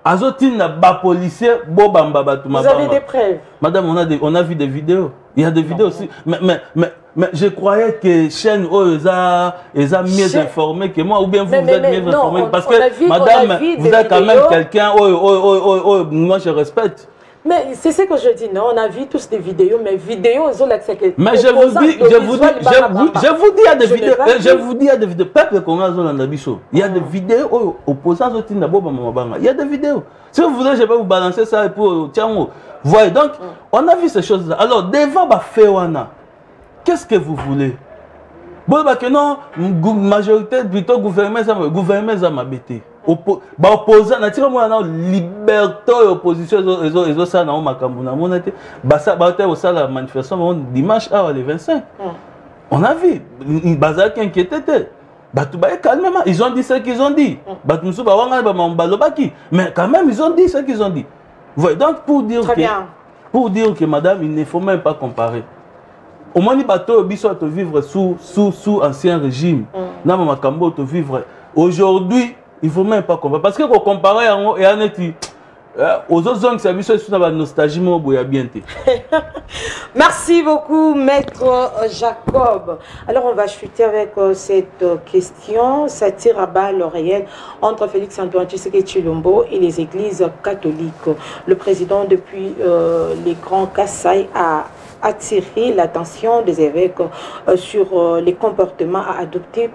S2: azotina ba policier bo bamba batu mabanga.
S1: Vous avez des preuves?
S2: Madame on a vu des vidéos. Il y a des vidéos aussi. Mais je croyais que chaîne ils ont mieux informé que moi ou bien vous êtes mieux informé parce que madame vous êtes quand même quelqu'un moi je respecte.
S1: Mais c'est ce que je dis, non, on a vu tous des vidéos, mais vidéos, ils ont l'accès que...
S2: Mais je vous dis, il y a des vidéos, il y a des vidéos, peuple congolais dans la bicho. Il y a des vidéos opposants aux il y a des vidéos. Si vous voulez, je vais vous balancer ça pour tiens, voyez. Donc, on a vu ces choses-là. Alors, devant Baféwana, qu'est-ce que vous voulez? Bon, bah que non, majorité plutôt gouvernement ça m'a bêté. Opposant, naturellement, liberté et opposition, ils ont ça dans ma campagne. Ça va la manifestation dimanche le 25. On a vu, ils bazar qui inquiétaient. Calmement, ils ont dit ce qu'ils ont dit. Mais quand même, ils ont dit ce qu'ils ont dit. Donc, pour dire que madame, il ne faut même pas comparer. Au moins, les bateaux doivent vivre sous ancien régime. Dans ma campagne, vivre aujourd'hui. Il ne faut même pas comparer. Parce que quand on compare aux autres zones, c'est une nostalgie.
S1: Merci beaucoup, Maître Jacob. Alors, on va chuter avec cette question. Ça tire à balles réelles entre Félix-Antoine Tshisekedi Tshilombo et les églises catholiques. Le président, depuis les grands Kassai, a attiré l'attention des évêques sur les comportements à adopter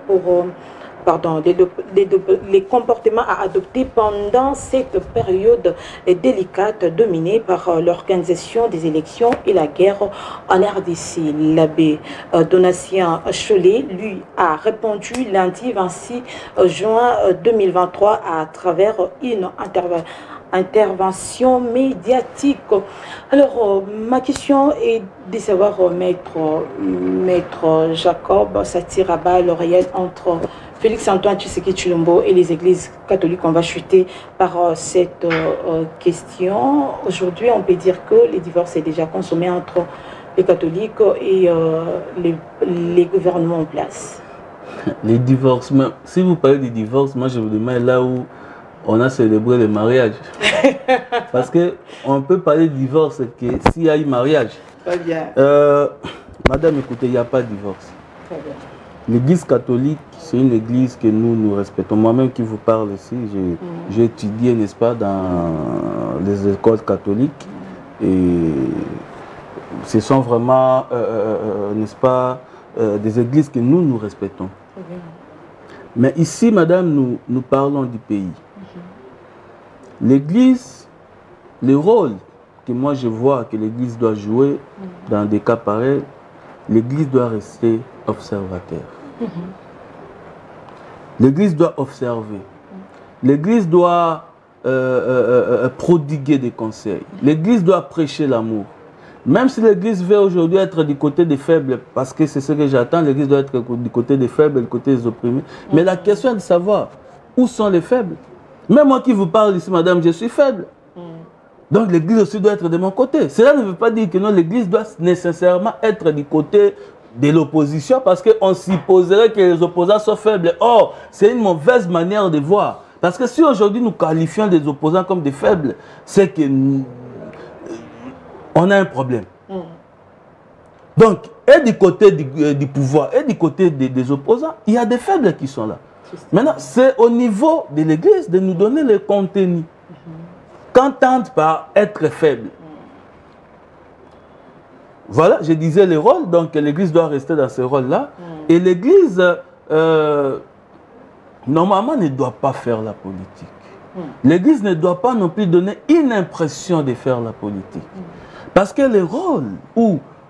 S1: les comportements à adopter pendant cette période délicate dominée par l'organisation des élections et la guerre en RDC. L'abbé Donatien Cholet, lui, a répondu lundi 26 juin 2023 à travers une intervention médiatique. Alors, ma question est de savoir, Maître Jacob, ça tire à balles réelles entre Félix-Antoine Tshisekedi Tshilombo et les églises catholiques. On va chuter par cette question. Aujourd'hui, on peut dire que le divorce est déjà consommé entre les catholiques et les gouvernements en place.
S2: Les divorces, si vous parlez du divorce, moi je vous demande là où on a célébré le mariage. Parce qu'on peut parler de divorce que s'il y a eu mariage.
S1: Très bien.
S2: Madame, écoutez, il n'y a pas de divorce.
S1: Très bien.
S2: L'église catholique, c'est une église que nous respectons. Moi-même qui vous parle ici, j'ai étudié, n'est-ce pas, dans les écoles catholiques. Et ce sont vraiment, n'est-ce pas, des églises que nous respectons. Mais ici, madame, nous parlons du pays. L'église, le rôle que moi je vois que l'église doit jouer dans des cas pareils, l'église doit rester observateur. L'église doit observer. L'église doit prodiguer des conseils. L'église doit prêcher l'amour. Même si l'église veut aujourd'hui être du côté des faibles, parce que c'est ce que j'attends, l'église doit être du côté des faibles, du côté des opprimés. Mais la question est de savoir où sont les faibles. Même moi qui vous parle ici, madame, je suis faible. Donc l'église aussi doit être de mon côté. Cela ne veut pas dire que non, l'église doit nécessairement être du côté de l'opposition parce qu'on supposerait que les opposants sont faibles. Or, c'est une mauvaise manière de voir. Parce que si aujourd'hui nous qualifions des opposants comme des faibles, c'est que on a un problème. Donc, et du côté du pouvoir et du côté des opposants, il y a des faibles qui sont là. Maintenant, c'est au niveau de l'église de nous donner le contenu. Qu'entendre par être faible. Voilà, je disais les rôles, donc l'église doit rester dans ce rôle-là. Et l'église, normalement, ne doit pas faire la politique. L'église ne doit pas non plus donner une impression de faire la politique. Parce que les rôles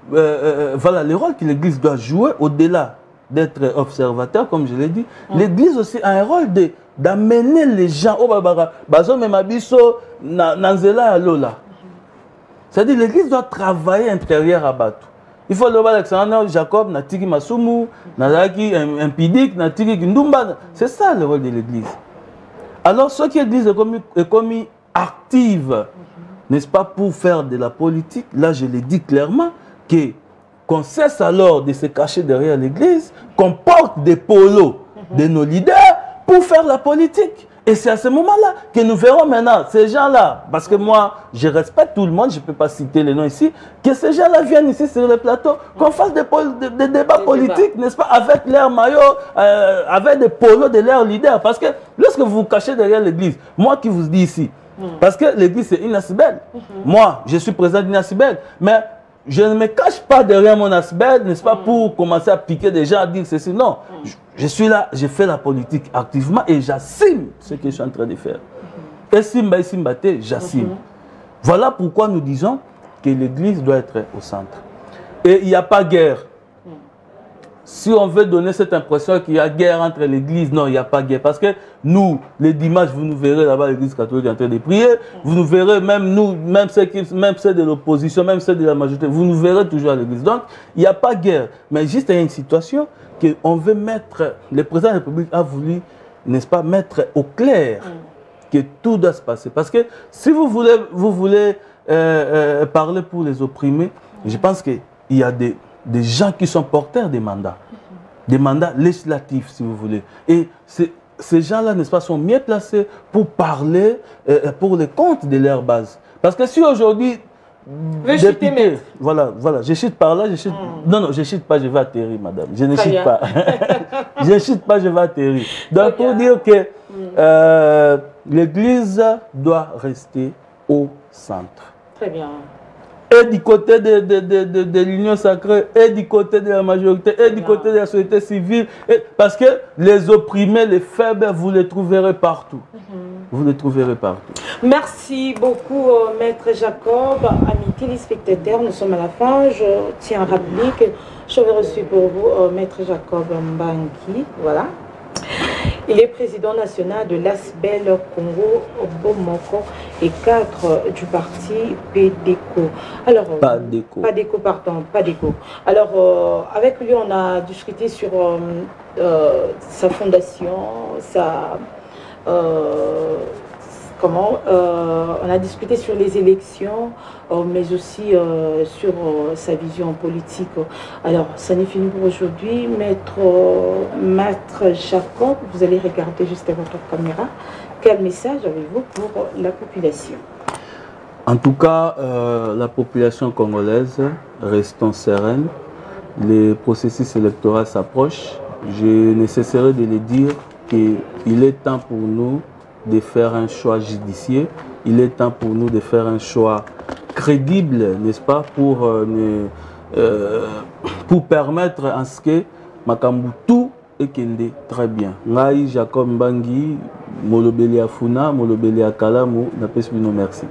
S2: voilà, les rôles que l'église doit jouer, au-delà d'être observateur, comme je l'ai dit, l'église aussi a un rôle d'amener les gens au Babara. C'est-à-dire l'église doit travailler intérieur à Batou. Il faut le voir Alexandre, Jacob, Natiki Masumu, Nazaki, Impidik, Natiki Kindumba. C'est ça le rôle de l'église. Alors, ce qui l'église est commis active, n'est-ce pas, pour faire de la politique, là je l'ai dit clairement, qu'on cesse alors de se cacher derrière l'église, qu'on porte des polos de nos leaders pour faire la politique. Et c'est à ce moment-là que nous verrons maintenant ces gens-là, parce que moi, je respecte tout le monde, je ne peux pas citer les noms ici, que ces gens-là viennent ici sur le plateau, qu'on fasse des débats politiques, n'est-ce pas, avec leur maillot, avec des polos de leurs leaders. Parce que lorsque vous vous cachez derrière l'église, moi qui vous dis ici, parce que l'église c'est une asbel, moi je suis président d'une asbel, mais je ne me cache pas derrière mon asbel, n'est-ce pas, pour commencer à piquer des gens, à dire ceci. Non, je suis là, je fais la politique activement et j'assume ce que je suis en train de faire. Et Simba et Simbate, j'assume. Voilà pourquoi nous disons que l'église doit être au centre. Et il n'y a pas guerre. Si on veut donner cette impression qu'il y a guerre entre l'église, non, il n'y a pas guerre. Parce que nous, les dimanches, vous nous verrez là-bas, l'église catholique en train de prier. Vous nous verrez, même nous, même ceux de l'opposition, même ceux de la majorité, vous nous verrez toujours à l'église. Donc, il n'y a pas guerre. Mais juste il y a une situation qu'on veut mettre, le président de la République a voulu, n'est-ce pas, mettre au clair que tout doit se passer. Parce que si vous voulez parler pour les opprimés, je pense qu'il y a des gens qui sont porteurs des mandats législatifs, si vous voulez. Et ces gens-là, n'est-ce pas, sont mieux placés pour parler pour les comptes de leur base. Parce que si aujourd'hui, député, voilà, je chute par là, je chute... Non, je chute pas, je vais atterrir, madame. Je ne chute pas. Je ne chute pas, je vais atterrir. Donc, pour dire que l'église doit rester au centre.
S1: Très bien.
S2: Et du côté de l'Union sacrée, et du côté de la majorité, et du côté de la société civile. Parce que les opprimés, les faibles, vous les trouverez partout. Vous les trouverez partout.
S1: Merci beaucoup, Maître Jacob. Amis téléspectateurs, nous sommes à la fin. Je tiens à rappeler que j'avais reçu pour vous Maître Jacob Mbangi. Voilà. Il est président national de l'ASBEL Congo, Bomoko et cadre du parti PDECO. Alors, PADECO, pardon, PADECO. Alors, avec lui, on a discuté sur sa fondation, on a discuté sur les élections, mais aussi sur sa vision politique. Alors, ça n'est fini pour aujourd'hui. Maître Jacob, vous allez regarder juste à votre caméra. Quel message avez-vous pour la population?
S2: En tout cas, la population congolaise, restons sereine. Les processus électoraux s'approchent. Je ne cesserai de le dire qu'il est temps pour nous de faire un choix judiciaire. Il est temps pour nous de faire un choix crédible, n'est-ce pas, pour permettre à ce que Makambu tout ekende très bien. Ngai Jacob Mbangi, Molobeli Afuna, Molobeli Akalamu, merci.